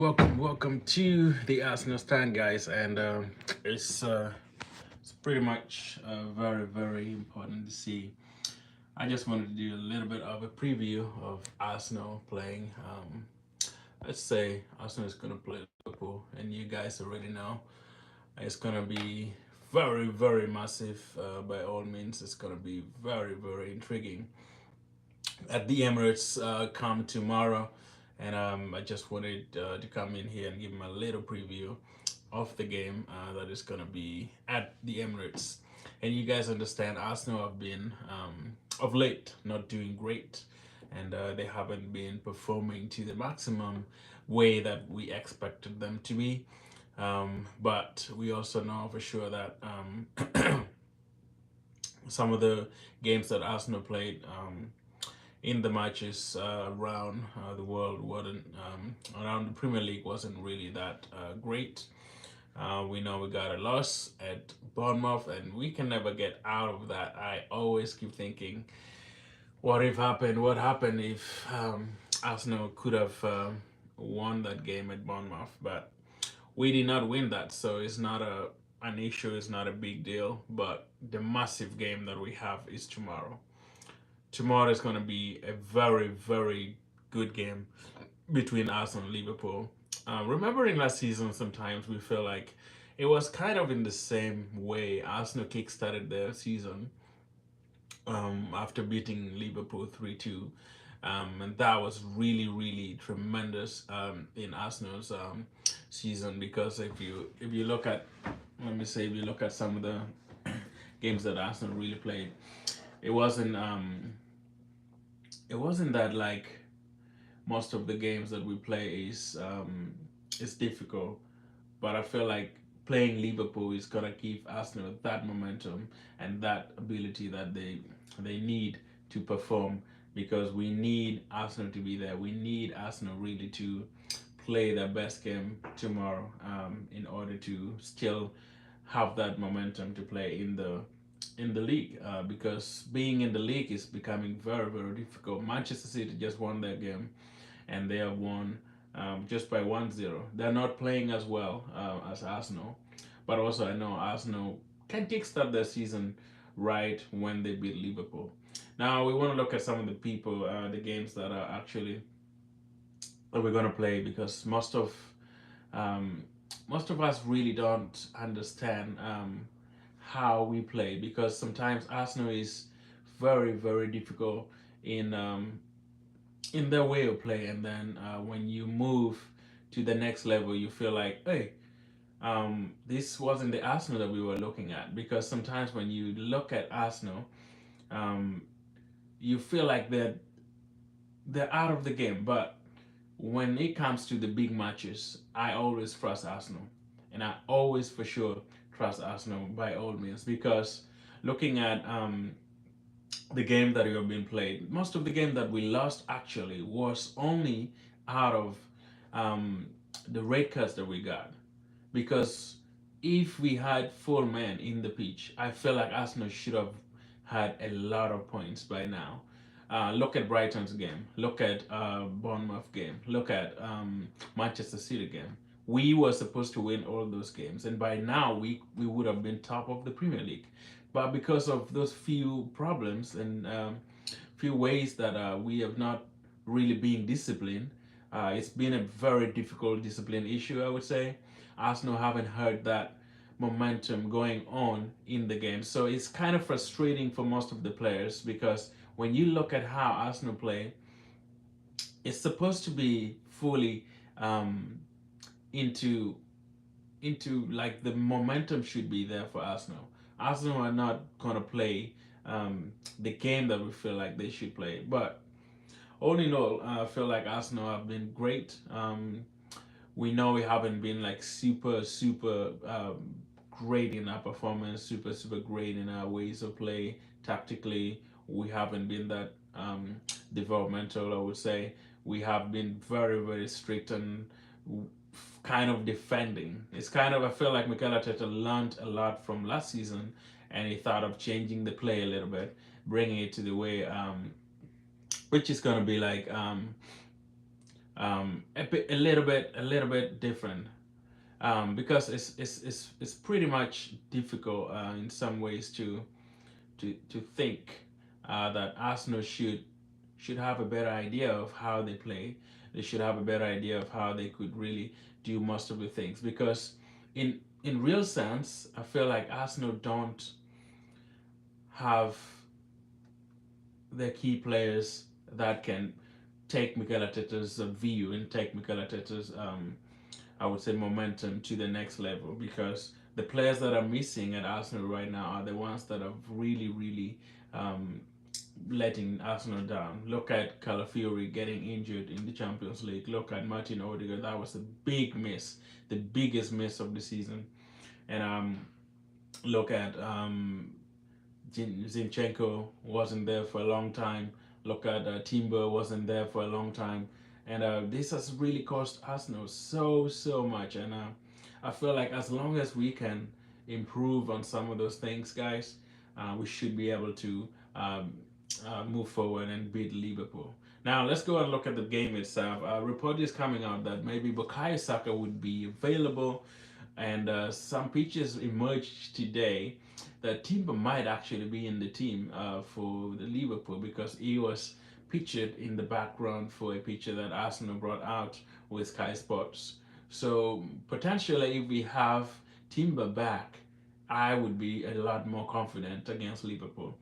Welcome to the Arsenal stand, guys, and it's pretty much very important to see. I just wanted to do a little bit of a preview of Arsenal playing. Let's say Arsenal is gonna play Liverpool, and you guys already know it's gonna be very massive. By all means, it's gonna be very intriguing at the Emirates come tomorrow. And I just wanted to come in here and give them a little preview of the game that is going to be at the Emirates. And you guys understand, Arsenal have been, of late, not doing great. And they haven't been performing to the maximum way that we expected them to be. But we also know for sure that some of the games that Arsenal played in the matches around the world wasn't around the Premier League wasn't really that great. We know we got a loss at Bournemouth, and we can never get out of that. I always keep thinking, what if happened? What happened if Arsenal could have won that game at Bournemouth? But we did not win that, so it's not an issue. It's not a big deal. But the massive game that we have is tomorrow. Tomorrow is going to be a very good game between Arsenal and Liverpool. Remembering last season, sometimes we feel like it was kind of in the same way. Arsenal kickstarted their season after beating Liverpool 3-2. And that was really tremendous in Arsenal's season, because if you look at, let me say, if you look at some of the games that Arsenal really played, it wasn't that like most of the games that we play is difficult, but I feel like playing Liverpool is gonna give Arsenal that momentum and that ability that they need to perform, because we need Arsenal to be there. We need Arsenal really to play their best game tomorrow in order to still have that momentum to play in the league, because being in the league is becoming very difficult. Manchester City just won their game, and they have won just by 1-0. They're not playing as well as Arsenal, but also I know Arsenal can kickstart their season right when they beat Liverpool. Now we want to look at some of the people, the games that are actually that we're gonna play, because um, most of us really don't understand how we play, because sometimes Arsenal is very difficult in in their way of play, and then when you move to the next level, you feel like, hey, this wasn't the Arsenal that we were looking at. Because sometimes when you look at Arsenal, um, you feel like they're out of the game. But when it comes to the big matches, I always trust Arsenal, and I always for sure trust Arsenal by all means, because looking at the game that you have been played, most of the game that we lost actually was only out of um, the red cards that we got. Because if we had full men in the pitch, I feel like Arsenal should have had a lot of points by now. Look at Brighton's game. Look at Bournemouth game. Look at Manchester City game. We were supposed to win all those games, and by now we would have been top of the Premier League. But because of those few problems and few ways that we have not really been disciplined, it's been a very difficult discipline issue, I would say. Arsenal haven't had that momentum going on in the game. So it's kind of frustrating for most of the players, because when you look at how Arsenal play, it's supposed to be fully um, into like the momentum should be there for Arsenal. Arsenal are not gonna play the game that we feel like they should play. But all in all, I feel like Arsenal have been great. We know we haven't been like super great in our performance, super great in our ways of play. Tactically, we haven't been that developmental, I would say. We have been very strict and kind of defending. It's kind of, I feel like Mikel Arteta learned a lot from last season, and he thought of changing the play a little bit, bringing it to the way which is going to be like a little bit different, because it's pretty much difficult in some ways to think that Arsenal should have a better idea of how they play. They should have a better idea of how they could really do most of the things, because in real sense, I feel like Arsenal don't have the key players that can take Mikel Arteta's view and take Mikel Arteta's I would say momentum to the next level, because the players that are missing at Arsenal right now are the ones that are really um, letting Arsenal down. Look at Calafiori getting injured in the Champions League. Look at Martin Odegaard. That was a big miss, the biggest miss of the season. And look at Zinchenko wasn't there for a long time. Look at Timber wasn't there for a long time, and this has really cost Arsenal so much. And I feel like as long as we can improve on some of those things, guys, we should be able to move forward and beat Liverpool. Now let's go and look at the game itself. A report is coming out that maybe Bukayo Saka would be available, and some pictures emerged today that Timber might actually be in the team for the Liverpool, because he was pictured in the background for a picture that Arsenal brought out with Sky Sports. So potentially, if we have Timber back, I would be a lot more confident against Liverpool.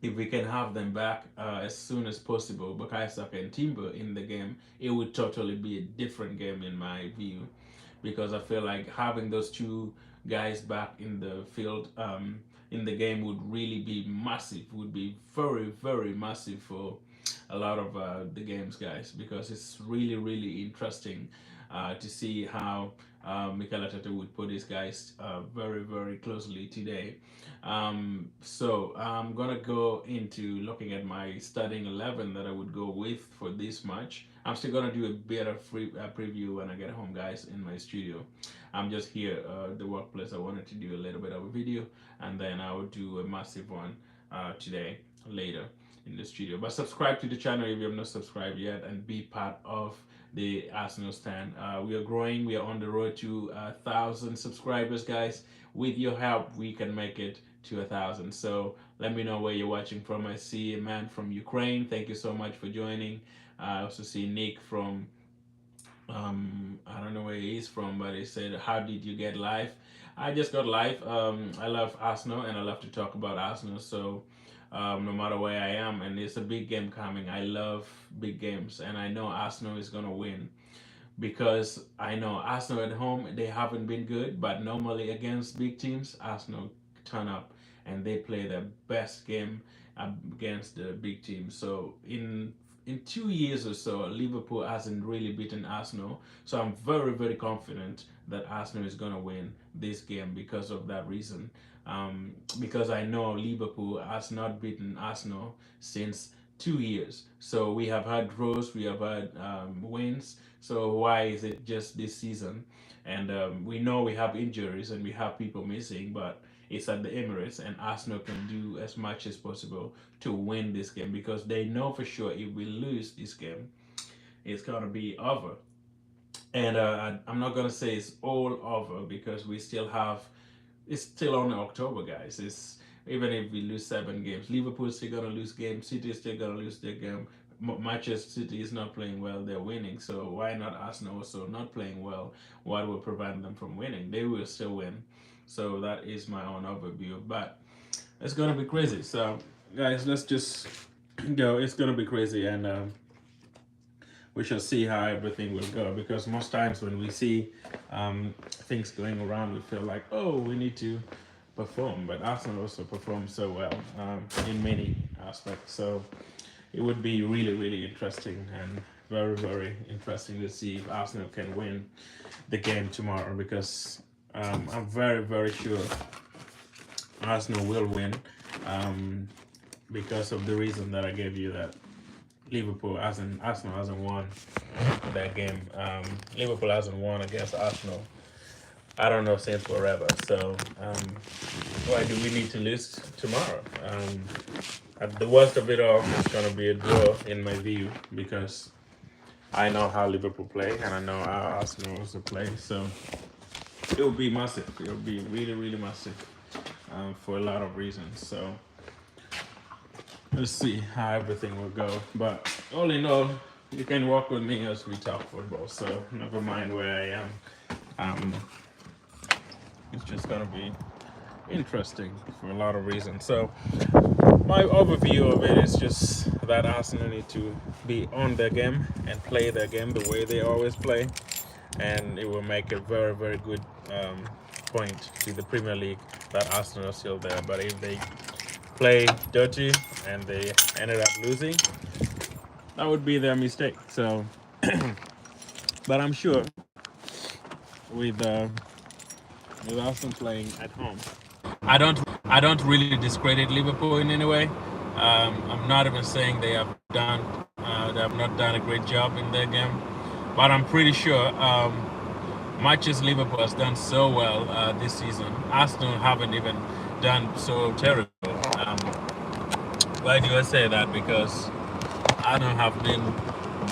If we can have them back as soon as possible, Bukayo Saka and Timber in the game, it would totally be a different game in my view, because I feel like having those two guys back in the field in the game would really be massive, would be very massive for a lot of the games, guys, because it's really interesting to see how Mikel Arteta would put his guys very closely today. So I'm gonna go into looking at my starting 11 that I would go with for this match. I'm still gonna do a bit of free preview when I get home, guys, in my studio. I'm just here at the workplace. I wanted to do a little bit of a video, and then I will do a massive one today later in the studio. But subscribe to the channel if you have not subscribed yet, and be part of the Arsenal stand. We are growing. We are on the road to 1,000 subscribers, guys. With your help, we can make it to 1,000. So let me know where you're watching from. I see a man from Ukraine. Thank you so much for joining. I also see Nick from I don't know where he's from, but he said, "How did you get live?" I just got live. I love Arsenal, and I love to talk about Arsenal. So no matter where I am, and it's a big game coming. I love big games, and I know Arsenal is gonna win, because I know Arsenal at home, they haven't been good, but normally against big teams, Arsenal turn up and they play their best game against the big teams. So in 2 years or so, Liverpool hasn't really beaten Arsenal. So I'm very confident that Arsenal is going to win this game because of that reason. Because I know Liverpool has not beaten Arsenal since 2 years. So we have had draws, we have had wins. So why is it just this season? And we know we have injuries and we have people missing, but it's at the Emirates, and Arsenal can do as much as possible to win this game, because they know for sure if we lose this game, it's gonna be over. And I'm not gonna say it's all over, because we still have, it's still only October, guys. It's even if we lose 7 games, Liverpool's still gonna lose games. City is still gonna lose their game. Manchester City is not playing well; they're winning. So why not Arsenal also not playing well? What will prevent them from winning? They will still win. So that is my own overview. But it's gonna be crazy. So guys, let's just go. It's gonna be crazy, and we shall see how everything will go. Because most times when we see things going around, we feel like, oh, we need to perform. But Arsenal also performed so well in many aspects. So it would be really interesting, and very interesting to see if Arsenal can win the game tomorrow, because I'm very sure Arsenal will win, because of the reason that I gave you, that Arsenal hasn't won that game. Liverpool hasn't won against Arsenal, I don't know, since forever. So why do we need to lose tomorrow? At the worst of it all, it's gonna be a draw in my view, because I know how Liverpool play, and I know how Arsenal also play. So it will be massive. It will be really, really massive for a lot of reasons. So let's see how everything will go. But all in all, you can walk with me as we talk football. So never mind where I am. Um, it's just gonna be interesting for a lot of reasons. So my overview of it is just that Arsenal need to be on their game and play their game the way they always play, and it will make a very, very good point to the Premier League that Arsenal are still there. But if they play dirty and they ended up losing, that would be their mistake. So, but I'm sure with Arsenal playing at home, I don't really discredit Liverpool in any way. I'm not even saying they have not done a great job in their game, but I'm pretty sure matches Liverpool has done so well this season, Arsenal haven't even done so terrible. Um, why do I say that? Because Arsenal have been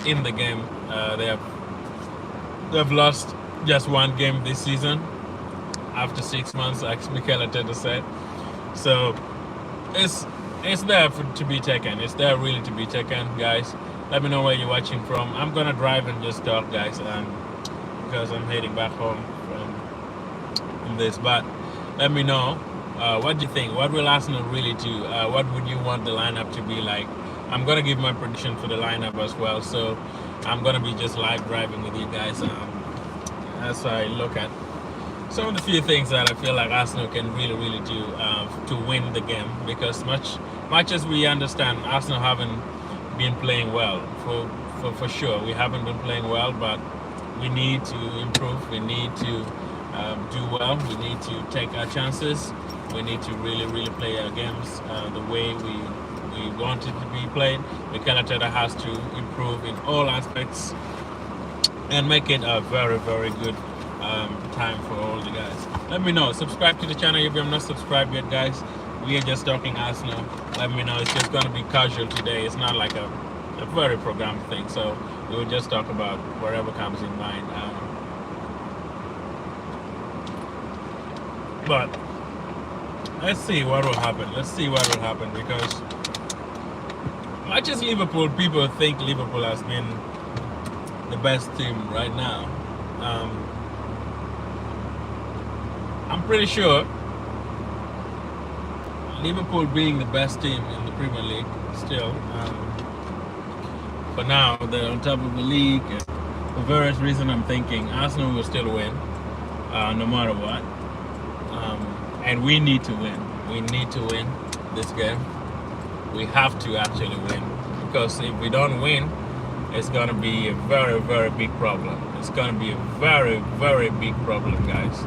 in the game. They've lost just one game this season after 6 months, like Mikel Arteta said. So it's there to be taken. It's there really to be taken, guys. Let me know where you're watching from. I'm gonna drive and just talk, guys, because I'm heading back home from this. But let me know what do you think. What will Arsenal really do? What would you want the lineup to be like? I'm gonna give my prediction for the lineup as well. So I'm gonna be just live driving with you guys as I look at some of the few things that I feel like Arsenal can really, really do to win the game. Because much as we understand, Arsenal haven't been playing well for sure. We haven't been playing well, but we need to improve. We need to do well. We need to take our chances. We need to really, really play our games the way we want it to be played. Mikel Arteta has to improve in all aspects and make it a very, very good time for all the guys. Let me know. Subscribe to the channel if you're not subscribed yet, guys. We are just talking Arsenal. Let me know. It's just going to be casual today. It's not like a very programmed thing. So we will just talk about whatever comes in mind. But let's see what will happen. Let's see what will happen, because much as Liverpool, people think Liverpool has been the best team right now. I'm pretty sure Liverpool being the best team in the Premier League still, for now, they're on top of the league. And for various reasons, I'm thinking Arsenal will still win, no matter what. And we need to win. We need to win this game. We have to actually win, because if we don't win, it's going to be a very, very big problem. It's going to be a very, very big problem, guys.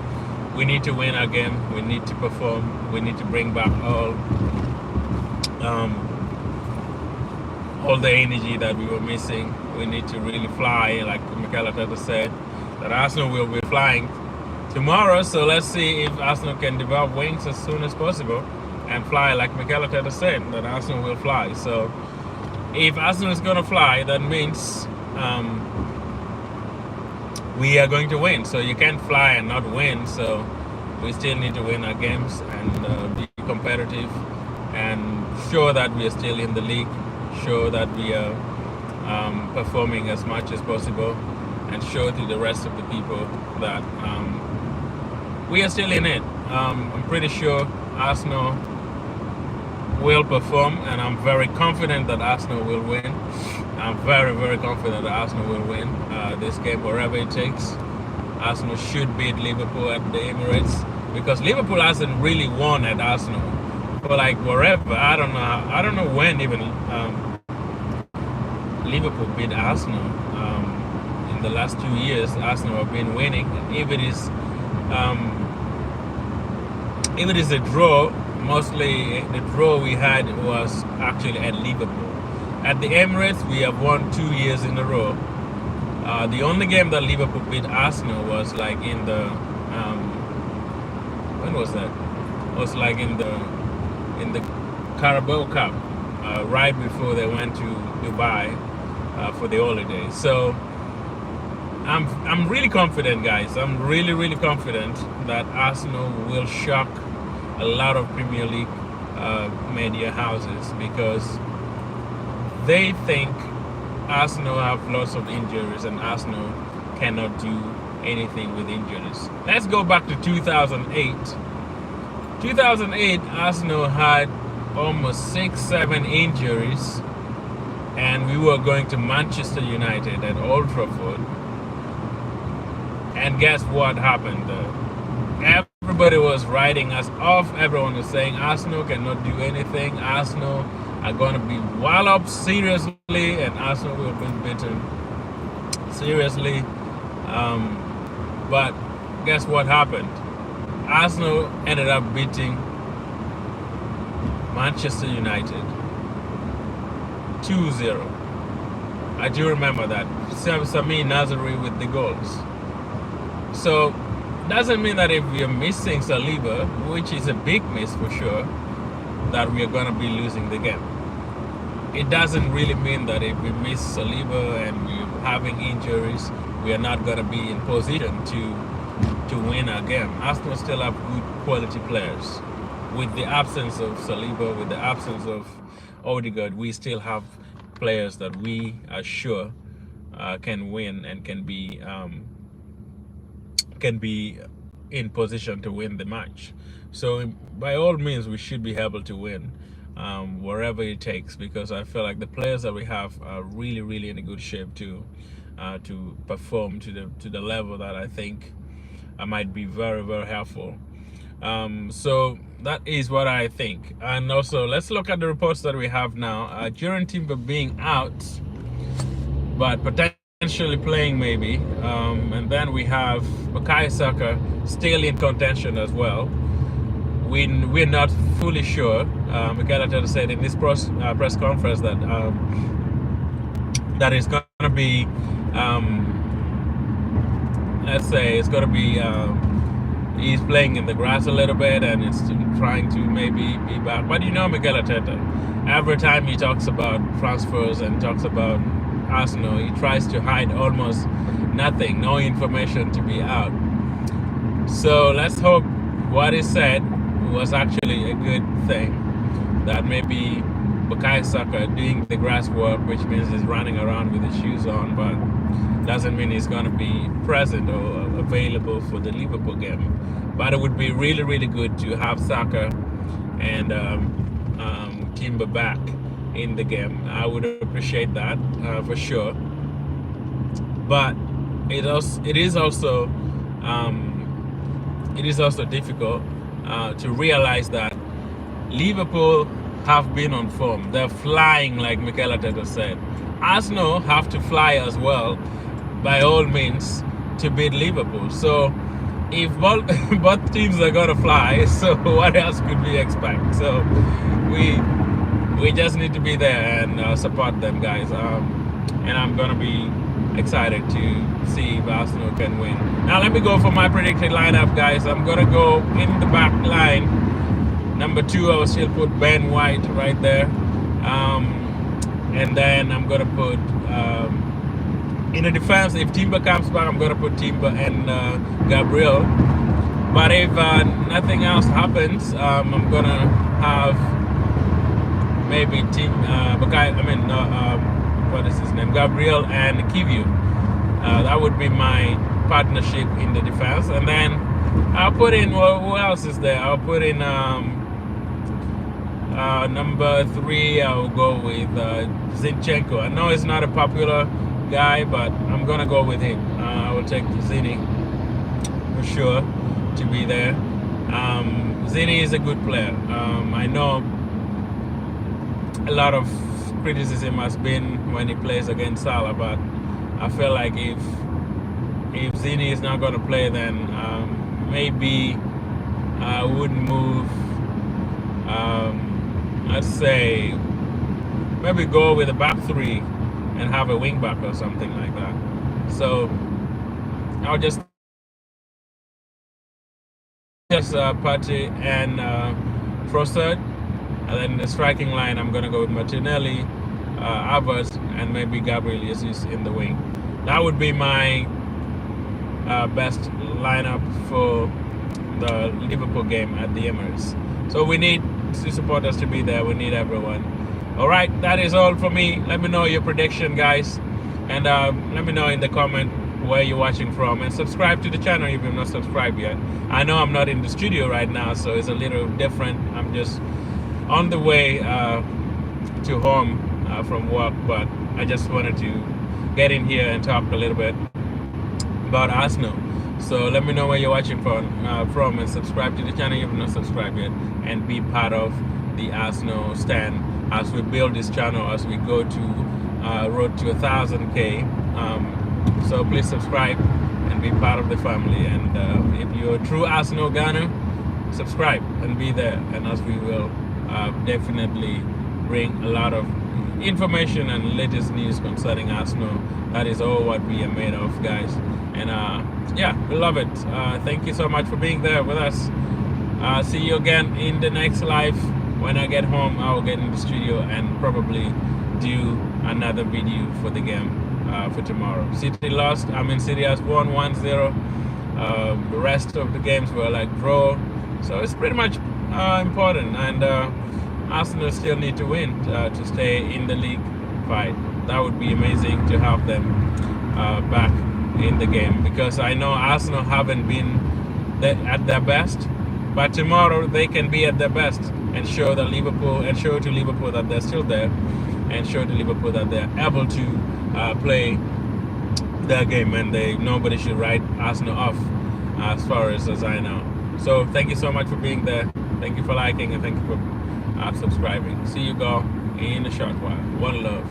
We need to win our game. We need to perform. We need to bring back all the energy that we were missing. We need to really fly, like Mikel Arteta said, that Arsenal will be flying tomorrow. So let's see if Arsenal can develop wings as soon as possible and fly, like Mikel Arteta said, that Arsenal will fly. So if Arsenal is going to fly, that means we are going to win. So you can't fly and not win. So we still need to win our games and be competitive and show that we are still in the league, show that we are performing as much as possible, and show to the rest of the people that we are still in it. I'm pretty sure Arsenal will perform, and I'm very confident that Arsenal will win. I'm very, very confident that Arsenal will win this game, wherever it takes. Arsenal should beat Liverpool at the Emirates, because Liverpool hasn't really won at Arsenal for like wherever. I don't know when even Liverpool beat Arsenal. In the last 2 years, Arsenal have been winning. If it is a draw, mostly the draw we had was actually at Liverpool. At the Emirates, we have won 2 years in a row. The only game that Liverpool beat Arsenal was like in the when was that? It was like in the Carabao Cup, right before they went to Dubai. for the holidays. So I'm really confident, guys. I'm really confident that Arsenal will shock a lot of Premier League media houses because they think Arsenal have lots of injuries and Arsenal cannot do anything with injuries. Let's go back to 2008. 2008, Arsenal had almost 6-7 injuries, and we were going to Manchester United at Old Trafford. And guess what happened? Everybody was writing us off. Everyone was saying Arsenal cannot do anything. Arsenal are going to be walloped seriously, and Arsenal will be beaten seriously. But guess what happened? Arsenal ended up beating Manchester United 2-0. I do remember that. Sami Nazari with the goals. So doesn't mean that if we are missing Saliba, which is a big miss for sure, that we are going to be losing the game. It doesn't really mean that if we miss Saliba and we're having injuries, we are not going to be in position to win our game. Arsenal still have good quality players. With the absence of Saliba, with the absence of Odegaard, we still have players that we are sure can win and can be in position to win the match. So by all means, we should be able to win wherever it takes, because I feel like the players that we have are really in a good shape to perform to the level that I think might be very helpful. So that is what I think. And also, let's look at the reports that we have now. During Timber being out, but potentially playing maybe. And then we have Bukayo Saka still in contention as well. We're not fully sure. Mikel Arteta said in this press conference that that is going to be, let's say, it's going to be. He's playing in the grass a little bit and it's trying to maybe be back. But you know Mikel Arteta, every time he talks about transfers and talks about Arsenal, he tries to hide almost nothing, no information to be out. So let's hope what he said was actually a good thing, that maybe Bukayo Saka doing the grass work, which means he's running around with his shoes on, but doesn't mean he's going to be present or available for the Liverpool game. But it would be really good to have Saka and Timber back in the game. I would appreciate that for sure. But it is also difficult to realize that Liverpool have been on form. They're flying, like Mikel Arteta said. Arsenal have to fly as well, by all means, to beat Liverpool. So if both teams are gonna fly, so what else could we expect? So we just need to be there and support them, guys. And I'm gonna be excited to see if Arsenal can win. Now let me go for my predicted lineup, guys. I'm gonna go in the back line. Number 2, I will still put Ben White right there. And then I'm gonna put in the defense, if Timber comes back, I'm gonna put Timber and Gabriel. But if nothing else happens, I'm gonna have maybe what is his name? Gabriel and Kiviu. That would be my partnership in the defense. And then I'll put in, well, who else is there? I'll put in number 3, I'll go with Zinchenko. I know it's not a popular guy, but I'm gonna go with him. I will take Zini for sure to be there. Zini is a good player. I know a lot of criticism has been when he plays against Salah, but I feel like if Zini is not gonna play, then maybe I would move. Let's say maybe go with a back 3 and have a wing back or something like that. So I'll just Partey and Trossard, and then the striking line I'm gonna go with Martinelli, Havertz, and maybe Gabriel Jesus in the wing. That would be my best lineup for the Liverpool game at the Emirates. So we need the supporters to be there. We need everyone. All right, that is all for me. Let me know your prediction, guys, and let me know in the comment where you're watching from, and subscribe to the channel if you've not subscribed yet. I know I'm not in the studio right now, so it's a little different. I'm just on the way to home from work, but I just wanted to get in here and talk a little bit about Arsenal. So let me know where you're watching from, and subscribe to the channel if you've not subscribed yet, and be part of the Arsenal stand as we build this channel, as we go to road to 1,000K. So please subscribe and be part of the family. And if you're a true Arsenal Ghana, subscribe and be there. And as we will definitely bring a lot of information and latest news concerning Arsenal. That is all what we are made of, guys. And yeah, we love it. Thank you so much for being there with us. See you again in the next live. When I get home, I'll get in the studio and probably do another video for the game for tomorrow. City lost. I mean, City has won 1-0. The rest of the games were like draw. So it's pretty much important. And Arsenal still need to win to stay in the league fight. That would be amazing to have them back in the game, because I know Arsenal haven't been at their best, but tomorrow they can be at their best and show to Liverpool that they're still there, and show to Liverpool that they're able to play their game, and nobody should write Arsenal off as far as I know. So thank you so much for being there. Thank you for liking, and thank you for subscribing. See you go in a short while. One love.